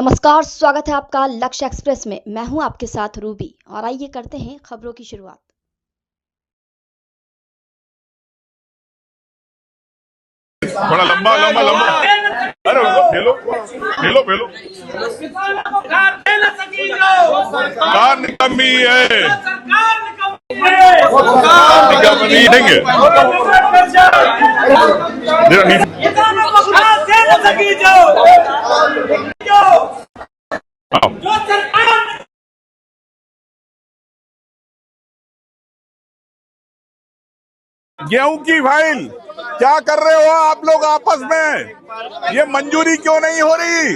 नमस्कार, स्वागत है आपका लक्ष्य एक्सप्रेस में। मैं हूं आपके साथ रूबी और आइए करते हैं खबरों की शुरुआत। थोड़ा लंबा लंबा लंबा। अरे फेलो फेलो फेलो। सरकार निकम्मी है। निकम्मी देंगे। गेहूं की फाइल क्या कर रहे हो आप लोग आपस में? ये मंजूरी क्यों नहीं हो रही?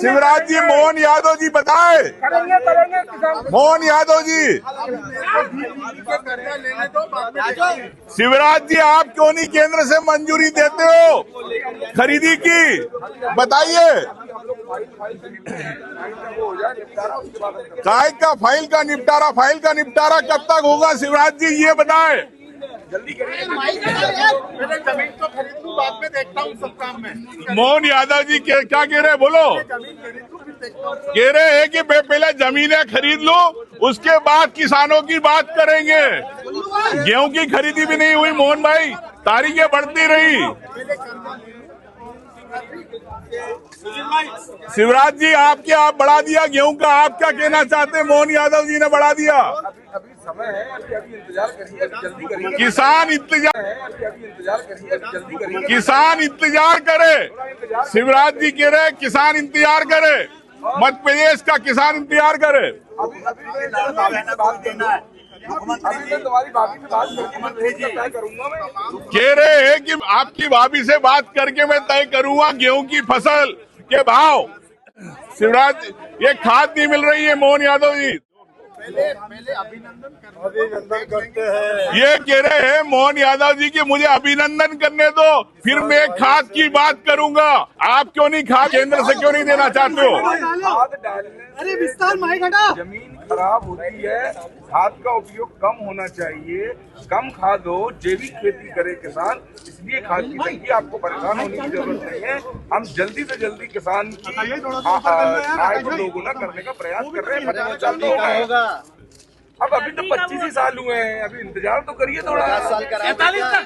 शिवराज जी, मोहन यादव जी बताए। मोहन यादव जी, शिवराज जी आप क्यों नहीं केंद्र से मंजूरी देते हो खरीदी की? बताइए। काय का फाइल का निपटारा कब तक होगा शिवराज जी, ये बताएं। जल्दी करिए। मैंने जमीन तो खरीद लूं, बाद में देखता हूँ सब काम में। मोहन यादव जी क्या कह रहे हैं? बोलो। कह रहे हैं कि मैं पहले जमीनें खरीद लूं, उसके बाद किसानों की बात करेंगे। गेहूं की खरीदी भी नहीं हुई मोहन भाई, तारीखें बढ़ती रही। शिवराज जी आप बढ़ा दिया गेहूं का, आप क्या कहना चाहते हैं? मोहन यादव जी ने बढ़ा दिया। अभी समय है, अभी इंतजार करिए, जल्दी करिए। किसान इंतजार करे। शिवराज जी कह रहे किसान इंतजार करे, मध्य प्रदेश का किसान इंतजार करे। कह रहे हैं कि आपकी भाभी से बात करके मैं तय करूंगा गेहूं की फसल के भाव। शिवराज, ये खाद नहीं मिल रही है मोहन यादव जी। पहले अभिनंदन करते हैं। ये कह रहे हैं मोहन यादव जी कि मुझे अभिनंदन करने दो, फिर मैं खाद की बात करूंगा। आप क्यों नहीं खाद केंद्र से क्यों नहीं देना चाहते हो? खाद डालने, अरे विस्तार माइक हटा। जमीन खराब होती है, खाद का उपयोग कम होना चाहिए, कम खाद हो, जैविक खेती करे किसान, इसलिए खाद की तंगी। आपको परेशान होने की जरूरत नहीं है। हम जल्दी से जल्दी किसान की आय को दोगुना करने का प्रयास कर रहे हैं। अब अभी तो 25 ही साल हुए हैं, अभी इंतजार तो करिए थोड़ा। 47 तक।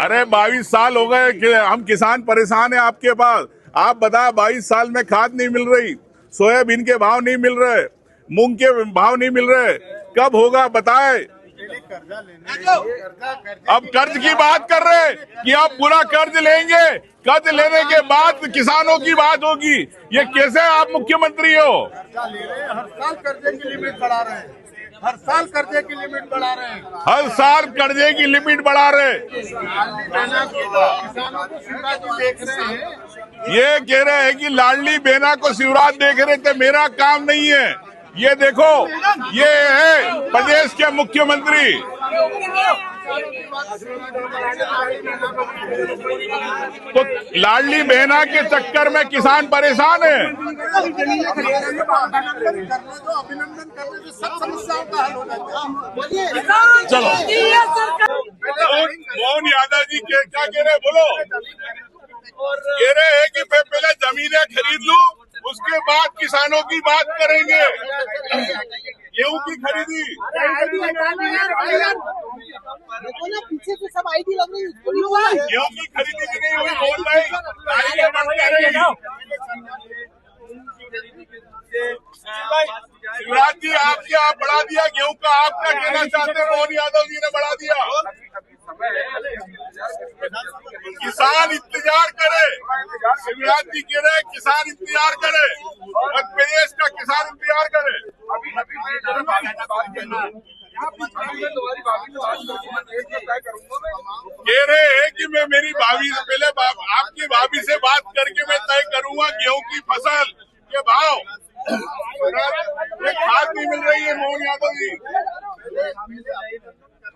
अरे 22 साल हो गए कि हम किसान परेशान है आपके पास। आप बताए 22 साल में खाद नहीं मिल रही, सोयाबीन के भाव नहीं मिल रहे, मूंग के भाव नहीं मिल रहे, कब होगा बताए? अब कर्ज की बात कर रहे हैं कि आप पूरा कर्ज लेंगे, कर्ज लेने के बाद किसानों की बात होगी। ये कैसे आप मुख्यमंत्री हो? हर साल कर्जे की लिमिट बढ़ा रहे हैं, हर साल कर्जे की लिमिट बढ़ा रहे हैं, हर साल कर्जे की लिमिट बढ़ा रहे। किसानों को शिवराज जी देख रहे हैं। ये कह रहे हैं कि लाडली बहना को शिवराज देख रहे थे, मेरा काम नहीं है। ये देखो, ये है प्रदेश के मुख्यमंत्री। तो लाडली बहना के चक्कर में किसान परेशान है। अभिनंदन करने से सब समस्याओं का हल हो जाता है। चलो मोहन यादव जी क्या कह रहे हैं? बोलो। कह रहे हैं कि मैं पहले जमीनें खरीद लूं, उसके बाद किसानों की बात करेंगे। गेहूं की खरीदी पीछे से सब आईडी लग रही है, गेहूं की खरीदी भी नहीं हुई मोहन भाई, शिवराज जी आप बढ़ा दिया गेहूं का, आप क्या कहना चाहते हैं? मोहन यादव जी ने बढ़ा दिया। किसान इंतजार करे। शिवराज जी कह रहे किसान इंतजार करे, मध्य प्रदेश का किसान इंतजार करे। कह रहे हैं कि मैं मेरी भाभी से पहले आपकी भाभी से बात करके मैं तय करूंगा गेहूं की फसल के भाव। खाद नहीं मिल रही है मोहन यादव जी।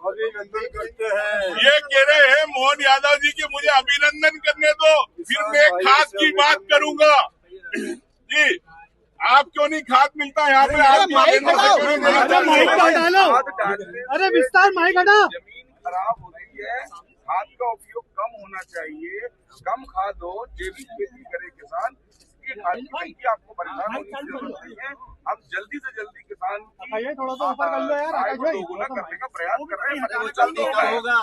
अभिनंदन करते हैं। ये कह रहे हैं मोहन यादव जी कि मुझे अभिनंदन करने दो, फिर मैं खाद की बात करूंगा। जी आप क्यों नहीं खाद मिलता यहाँ पे? अरे विस्तार माइक हटा। जमीन खराब हो रही है, खाद का उपयोग कम होना चाहिए, कम खाद हो, जैविक खेती करे किसान, इसलिए खाद की तंगी आपको परेशान होने की जरूरत नहीं है। हम जल्दी से जल्दी किसान की थोड़ा सा ऊपर कर लो यार, आय को दोगुना करने का प्रयास कर रहे हैं। जल्दी होगा।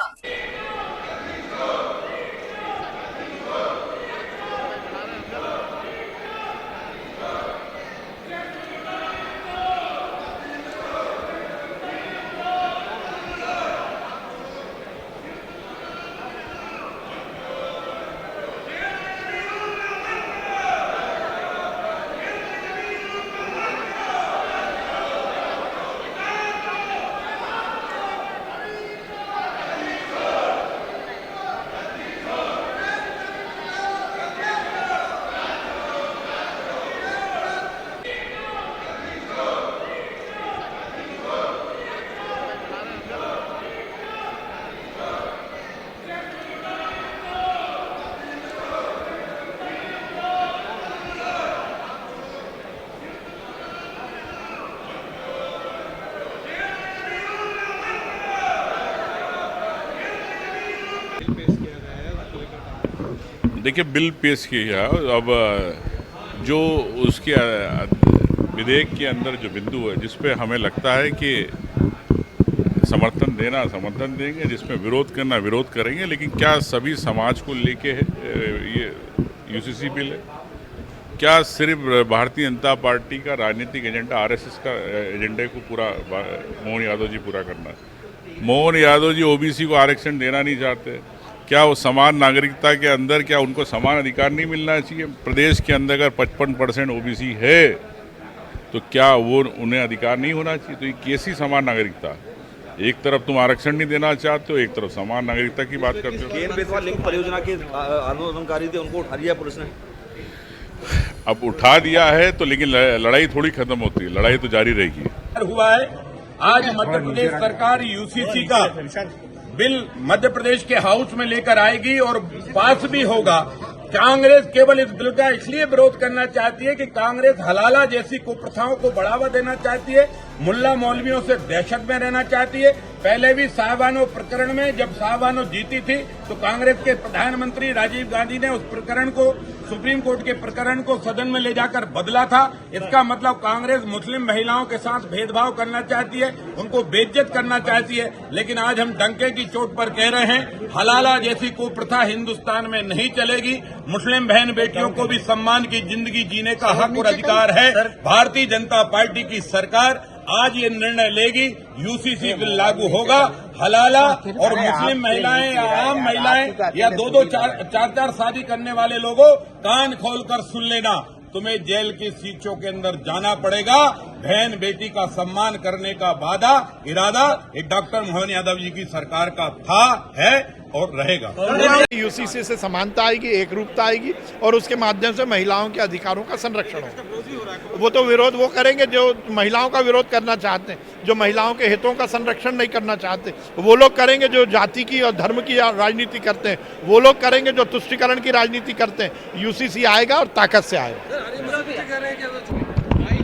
देखिए, बिल पेश किया। अब जो उसके विधेयक के अंदर जो बिंदु है जिस पे हमें लगता है कि समर्थन देना समर्थन देंगे, जिसमें विरोध करना विरोध करेंगे, लेकिन क्या सभी समाज को लेके ये यूसीसी बिल है? क्या सिर्फ भारतीय जनता पार्टी का राजनीतिक एजेंडा, आरएसएस का एजेंडे को पूरा मोहन यादव जी पूरा करना है? मोहन यादव जी ओबीसी को आरक्षण देना नहीं चाहते। क्या वो समान नागरिकता के अंदर क्या उनको समान अधिकार नहीं मिलना चाहिए? प्रदेश के अंदर अगर 55% ओबीसी है तो क्या वो उन्हें अधिकार नहीं होना चाहिए? तो ये कैसी समान नागरिकता? एक तरफ तुम आरक्षण नहीं देना चाहते हो, एक तरफ समान नागरिकता की बात करते हो। केन बेतवा लिंक परियोजना के आंदोलनकारी थे, उनको उठा दिया पुलिस ने। अब उठा दिया है तो, लेकिन लड़ाई थोड़ी खत्म होती है, लड़ाई तो जारी रहेगी। हुआ है आज मध्य प्रदेश सरकार यूसीसी का बिल मध्य प्रदेश के हाउस में लेकर आएगी और पास भी होगा। कांग्रेस केवल इस बिल का इसलिए विरोध करना चाहती है कि कांग्रेस हलाला जैसी कुप्रथाओं को बढ़ावा देना चाहती है, मुल्ला मौलवियों से दहशत में रहना चाहती है। पहले भी साहबानो प्रकरण में जब साहबानो जीती थी तो कांग्रेस के प्रधानमंत्री राजीव गांधी ने उस प्रकरण को, सुप्रीम कोर्ट के प्रकरण को सदन में ले जाकर बदला था। इसका मतलब कांग्रेस मुस्लिम महिलाओं के साथ भेदभाव करना चाहती है, उनको बेइज्जत करना चाहती है। लेकिन आज हम डंके की चोट पर कह रहे हैं, हलाला जैसी कुप्रथा हिंदुस्तान में नहीं चलेगी। मुस्लिम बहन बेटियों को भी सम्मान की जिंदगी जीने का हक और अधिकार है। भारतीय जनता पार्टी की सरकार आज ये निर्णय लेगी, यूसीसी बिल लागू होगा। हलाला और मुस्लिम महिलाएं या आम महिलाएं या दो चार शादी करने वाले लोगों, कान खोलकर सुन लेना, तुम्हें जेल की सीटों के अंदर जाना पड़ेगा। बहन बेटी का सम्मान करने का वादा इरादा एक डॉक्टर मोहन यादव जी की सरकार का था, है और रहेगा। यूसीसी से समानता आएगी, एक रूपता आएगी और उसके माध्यम से महिलाओं के अधिकारों का संरक्षण होगा। वो तो विरोध वो करेंगे जो महिलाओं का विरोध करना चाहते हैं, जो महिलाओं के हितों का संरक्षण नहीं करना चाहते, वो लोग करेंगे। जो जाति की और धर्म की राजनीति करते हैं वो लोग करेंगे, जो तुष्टीकरण की राजनीति करते हैं। यूसीसी आएगा और ताकत से आएगा।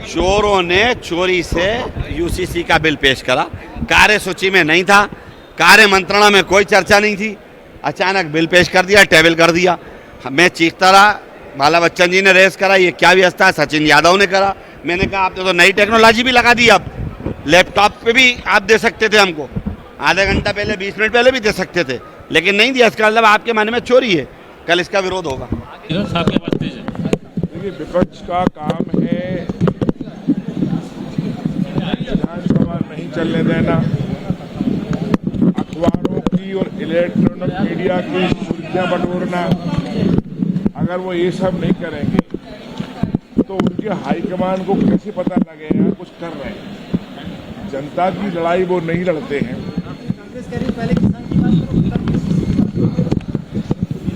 चोरों ने चोरी से यूसीसी का बिल पेश करा, कार्यसूची में नहीं था, कार्य मंत्रणा में कोई चर्चा नहीं थी, अचानक बिल पेश कर दिया, टेबल कर दिया। मैं चीखता रहा, बाला बच्चन जी ने रेस करा, ये क्या व्यवस्था है, सचिन यादव ने करा। मैंने कहा आपने तो नई टेक्नोलॉजी भी लगा दी, अब लैपटॉप पे भी आप दे सकते थे हमको, आधा घंटा पहले 20 मिनट पहले भी दे सकते थे, लेकिन नहीं दिया। इसका मतलब आपके मन में चोरी है। कल इसका विरोध होगा। देखिए, विपक्ष का काम है विधानसभा नहीं चलने देना, अखबारों की और इलेक्ट्रॉनिक मीडिया की सुर्खियां बटोरना। अगर वो ये सब नहीं करेंगे तो उनके हाईकमान को कैसे पता लगेगा कुछ कर रहे हैं? जनता की लड़ाई वो नहीं लड़ते हैं।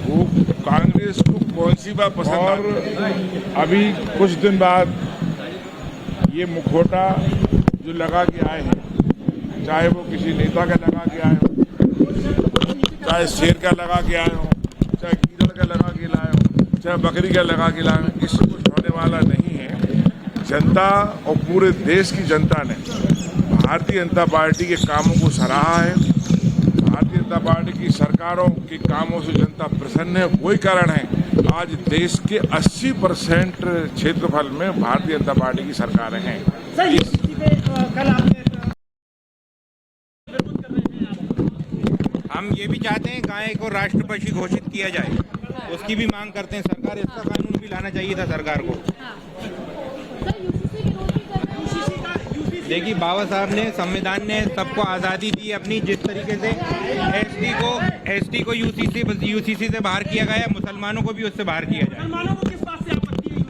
वो कांग्रेस को कौन सी बात पसंद? और अभी कुछ दिन बाद ये मुखौटा जो लगा के आए हैं, चाहे वो किसी नेता का लगा के आए हो, चाहे शेर का लगा के आए हो, चाहे गीदड़ का लगा के लाए हो, चाहे बकरी का लगा के लाए हो, इससे कुछ होने वाला नहीं है। जनता और पूरे देश की जनता ने भारतीय जनता पार्टी के कामों को सराहा है। भारतीय जनता पार्टी की सरकारों के कामों से जनता प्रसन्न है। वही कारण है आज देश के 80% क्षेत्रफल में भारतीय जनता पार्टी की सरकारें हैं। हम ये भी चाहते हैं गाय को राष्ट्र पशु घोषित किया जाए, उसकी भी मांग करते हैं। सरकार इसका कानून भी लाना चाहिए था सरकार को। देखिए बाबा साहब ने, संविधान ने सबको आज़ादी दी अपनी। जिस तरीके से एसटी को यूसीसी से बाहर किया गया, मुसलमानों को भी उससे बाहर किया जाए। मुसलमानों को किस बात से आपत्ति है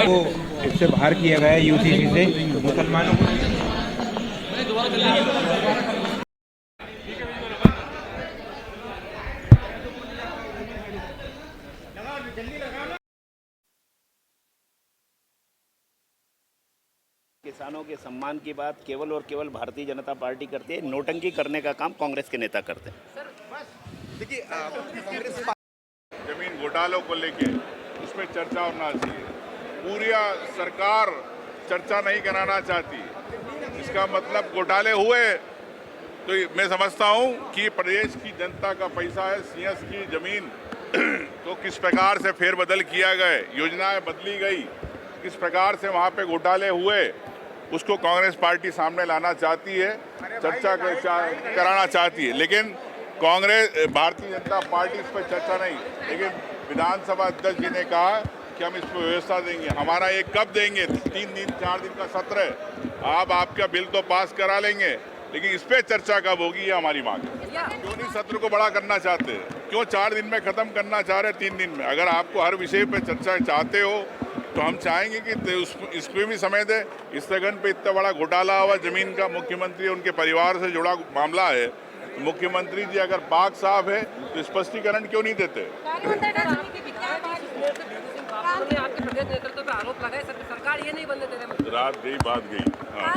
को इससे बाहर किया गया यूसीसी से मुसलमानों को। किसानों के सम्मान की बात केवल और केवल भारतीय जनता पार्टी करती है। नोटंकी करने का काम कांग्रेस के नेता करते हैं। देखिए कांग्रेस जमीन घोटालों को लेके उसमें चर्चा होना चाहिए। पूरी सरकार चर्चा नहीं कराना चाहती, इसका मतलब घोटाले हुए। तो मैं समझता हूं कि प्रदेश की जनता का पैसा है, सीएस की जमीन तो किस प्रकार से फेरबदल किया गया, योजनाएं बदली गई, किस प्रकार से वहां पे घोटाले हुए, उसको कांग्रेस पार्टी सामने लाना चाहती है, चर्चा कराना चाहती है। लेकिन कांग्रेस भारतीय जनता पार्टी इस पर चर्चा नहीं। लेकिन विधानसभा अध्यक्ष जी ने कहा कि हम इस पर व्यवस्था देंगे। हमारा ये कब देंगे? 3 दिन 4 दिन का सत्र है। आप आपका बिल तो पास करा लेंगे, लेकिन इस पर चर्चा कब होगी, ये हमारी मांग है। क्यों नहीं सत्र को बड़ा करना चाहते? क्यों 4 दिन में खत्म करना चाह रहे 3 दिन में? अगर आपको हर विषय पर चर्चा चाहते हो तो हम चाहेंगे कि इस पर भी समय दें। स्थगन पे इतना बड़ा घोटाला हुआ जमीन का, मुख्यमंत्री उनके परिवार से जुड़ा मामला है। मुख्यमंत्री जी अगर पाक साफ है तो स्पष्टीकरण क्यों नहीं देते? आरोप लगाए, सरकार ये नहीं बनने दे रही। रात गई बात गई। हाँ।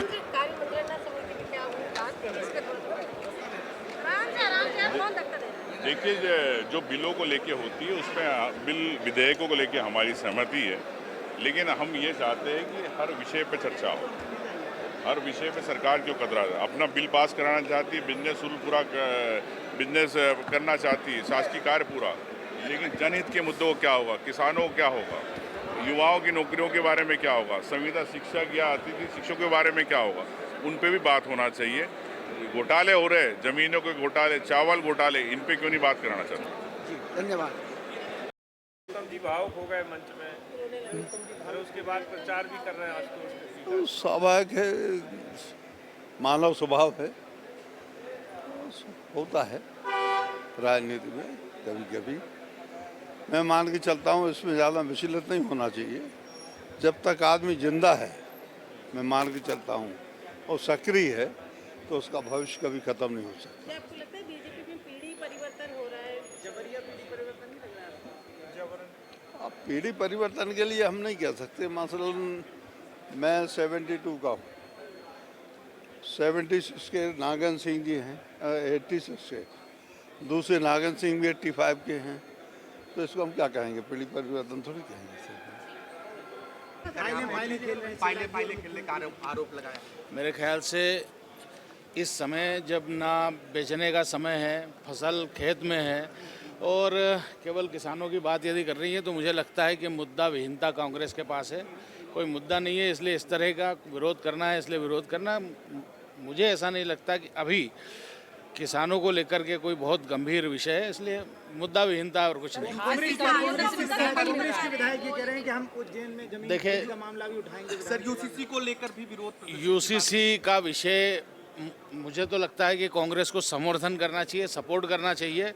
देखिए जो बिलों को लेके होती है उसमें बिल विधेयकों को लेके हमारी सहमति है, लेकिन हम ये चाहते हैं कि हर विषय पे चर्चा हो। हर विषय पे सरकार क्यों कतरा है? अपना बिल पास कराना चाहती है, बिजनेस रूल पूरा बिजनेस करना चाहती है, शासकीय कार्य पूरा, लेकिन जनहित के मुद्दों को क्या होगा, किसानों को क्या होगा, युवाओं की नौकरियों के बारे में क्या होगा, संविदा शिक्षक या अतिथि शिक्षकों के बारे में क्या होगा, उन पे भी बात होना चाहिए। घोटाले हो रहे, जमीनों के घोटाले, चावल घोटाले, इन पे क्यों नहीं बात कराना चाहते? धन्यवाद। जी भावुक हो गए मंच में और उसके बाद प्रचार भी कर रहे हैं तो स्वाभाविक है, मानव स्वभाव है, होता है राजनीति में कभी कभी। मैं मान के चलता हूँ इसमें ज़्यादा विचलित नहीं होना चाहिए। जब तक आदमी जिंदा है, मैं मान के चलता हूँ, और सक्रिय है, तो उसका भविष्य कभी खत्म नहीं हो सकता। आपको लगता है बीजेपी में पीढ़ी परिवर्तन हो रहा है? जबरिया पीढ़ी परिवर्तन नहीं लग रहा है? अब पीढ़ी परिवर्तन के लिए हम नहीं कह सकते। मसलन मैं 72 का हूँ, 76 के नागन सिंह जी हैं, 86 के, दूसरे नागन सिंह भी 85 के हैं, तो इसको हम क्या कहेंगे? पीढ़ी परिवर्तन थोड़ी कहेंगे। पायले खेलने का आरोप लगाया। मेरे ख्याल से इस समय जब ना बेचने का समय है, फसल खेत में है और केवल किसानों की बात यदि कर रही है, तो मुझे लगता है कि मुद्दा विहीनता कांग्रेस के पास है। कोई मुद्दा नहीं है, इसलिए इस तरह का विरोध करना है, इसलिए विरोध करना। मुझे ऐसा नहीं लगता कि अभी किसानों को लेकर के कोई बहुत गंभीर विषय है, इसलिए मुद्दा विहीनता और कुछ नहीं। कांग्रेस के विधायक ये कह रहे हैं कि हम उज्जैन में जमीन देखिए, का मामला भी उठाएंगे। सर यूसीसी को लेकर भी विरोध, यूसीसी का विषय मुझे तो लगता है कि कांग्रेस को समर्थन करना चाहिए, सपोर्ट करना चाहिए,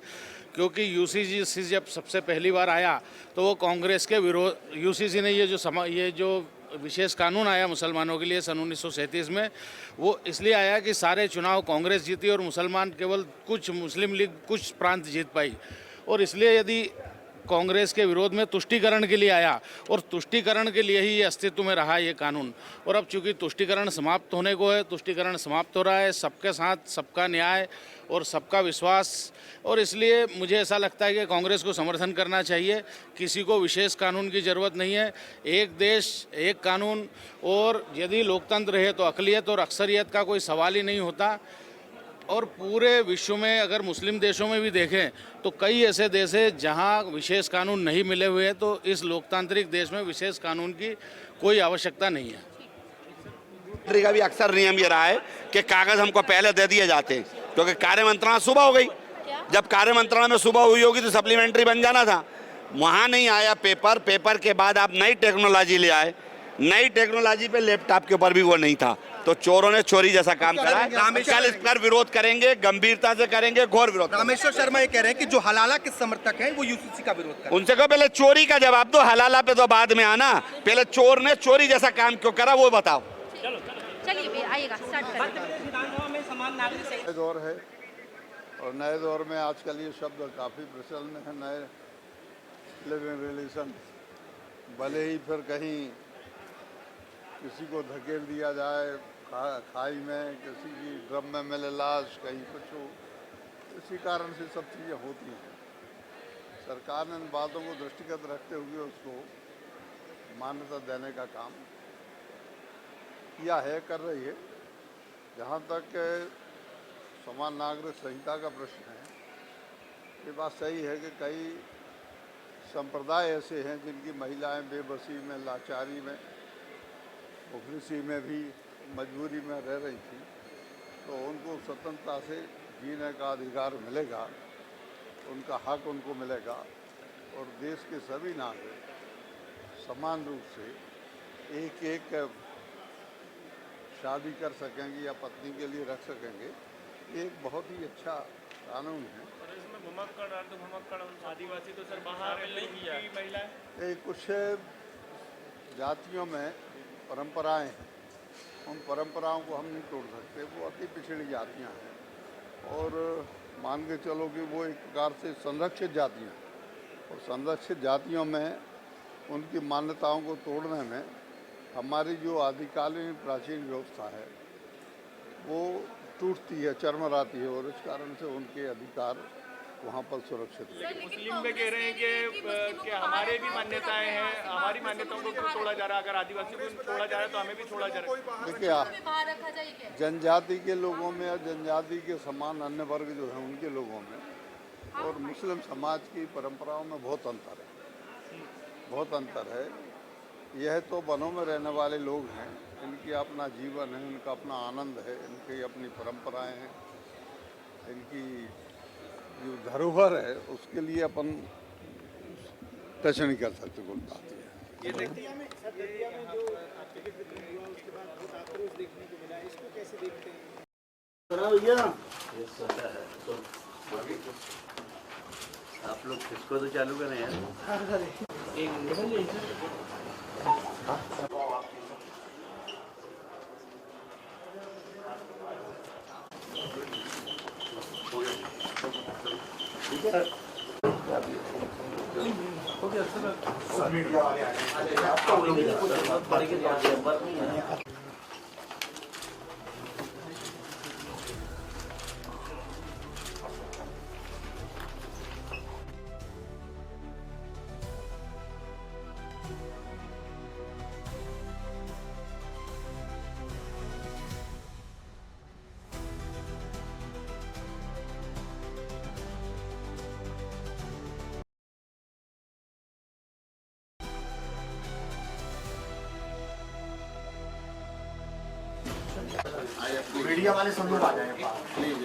क्योंकि यूसीसी जब सबसे पहली बार आया तो वो कांग्रेस के विरोध, यूसीसी ने ये जो विशेष कानून आया मुसलमानों के लिए सन 1937 में, वो इसलिए आया कि सारे चुनाव कांग्रेस जीती और मुसलमान केवल कुछ, मुस्लिम लीग कुछ प्रांत जीत पाई। और इसलिए यदि कांग्रेस के विरोध में तुष्टीकरण के लिए आया और तुष्टीकरण के लिए ही ये अस्तित्व में रहा ये कानून। और अब चूंकि तुष्टीकरण समाप्त होने को है, तुष्टीकरण समाप्त हो रहा है, सबके साथ सबका न्याय और सबका विश्वास, और इसलिए मुझे ऐसा लगता है कि कांग्रेस को समर्थन करना चाहिए। किसी को विशेष कानून की ज़रूरत नहीं है, एक देश एक कानून, और यदि लोकतंत्र है तो अक़लियत और अक्सरियत का कोई सवाल ही नहीं होता। और पूरे विश्व में अगर मुस्लिम देशों में भी देखें तो कई ऐसे देश हैं जहां विशेष कानून नहीं मिले हुए हैं, तो इस लोकतांत्रिक देश में विशेष कानून की कोई आवश्यकता नहीं है। का भी अक्सर नियम ये रहा है कि कागज हमको पहले दे दिए जाते हैं, क्योंकि कार्य मंत्रणा सुबह हो गई। जब कार्य मंत्रणा में सुबह हुई होगी तो सप्लीमेंट्री बन जाना था, वहाँ नहीं आया पेपर। पेपर के बाद आप नई टेक्नोलॉजी ले आए, नई टेक्नोलॉजी पे लैपटॉप के ऊपर भी वो नहीं था, तो चोरों ने चोरी जैसा काम करा है। कल इस पर विरोध करेंगे, गंभीरता से करेंगे, घोर विरोध। रामेश्वर शर्मा ये कह रहे हैं कि जो हलाला के समर्थक हैं वो यूसीसी का विरोध कर रहे हैं। उनसे कहो पहले चोरी का जवाब दो, हलाला पे तो बाद में आना। पहले चोर ने चोरी जैसा काम क्यों करा वो बताओ। चलिए आइएगा, स्टार्ट करें। नए दौर है और नए दौर में आजकल ये शब्द काफ़ी प्रचलन में है, नए लिविंग रिलेशन। भले ही फिर कहीं किसी को धकेल दिया जाए खाई में, किसी की ड्रम में मिले लाश, कहीं कुछ हो, इसी कारण से सब चीज़ें होती हैं। सरकार ने इन बातों को दृष्टिगत रखते हुए उसको मान्यता देने का काम किया है, कर रही है। जहाँ तक समान नागरिक संहिता का प्रश्न है, ये बात सही है कि कई संप्रदाय ऐसे हैं जिनकी महिलाएं बेबसी में, लाचारी में, मुफलिसी में भी मजबूरी में रह रही थी, तो उनको स्वतंत्रता से जीने का अधिकार मिलेगा, उनका हक उनको मिलेगा, और देश के सभी नागरिक समान रूप से एक एक शादी कर सकेंगे या पत्नी के लिए रख सकेंगे। एक बहुत ही अच्छा कानून है। आदिवासी तो सर बाहर महिलाएं, कुछ जातियों में परंपराएं हैं, उन परंपराओं को हम नहीं तोड़ सकते, वो अति पिछड़ी जातियां हैं और मान के चलो कि वो एक प्रकार से संरक्षित जातियां हैं, और संरक्षित जातियों में उनकी मान्यताओं को तोड़ने में हमारी जो आदिकालीन प्राचीन व्यवस्था है वो टूटती है, चरमराती है, और इस कारण से उनके अधिकार वहाँ पर सुरक्षित है। मुस्लिम में कह रहे हैं कि हमारे भी मान्यताएं हैं, हमारी मान्यताओं को क्यों तोड़ा जा रहा है? अगर आदिवासी को तोड़ा जा रहा है तो हमें भी तोड़ा जा रहा है। देखिए, जनजाति के लोगों में और जनजाति के समान अन्य वर्ग जो हैं उनके लोगों में और मुस्लिम समाज की परंपराओं में बहुत अंतर है, बहुत अंतर है। यह तो वनों में रहने वाले लोग हैं, इनकी अपना जीवन है, इनका अपना आनंद है, इनकी अपनी परंपराएं हैं, इनकी जो धरोहर है उसके लिए अपन टच नहीं कर सकते। कोई बात है। ये दतिया में जो एक्टिविटी हुआ उसके बाद बहुत आक्रोश देखने को मिला, इसको कैसे देखते हैं? भैया आप लोग किसको तो चालू करें यार। मीडिया वाले मीडिया वाले सब लोग आ जाए प्लीज।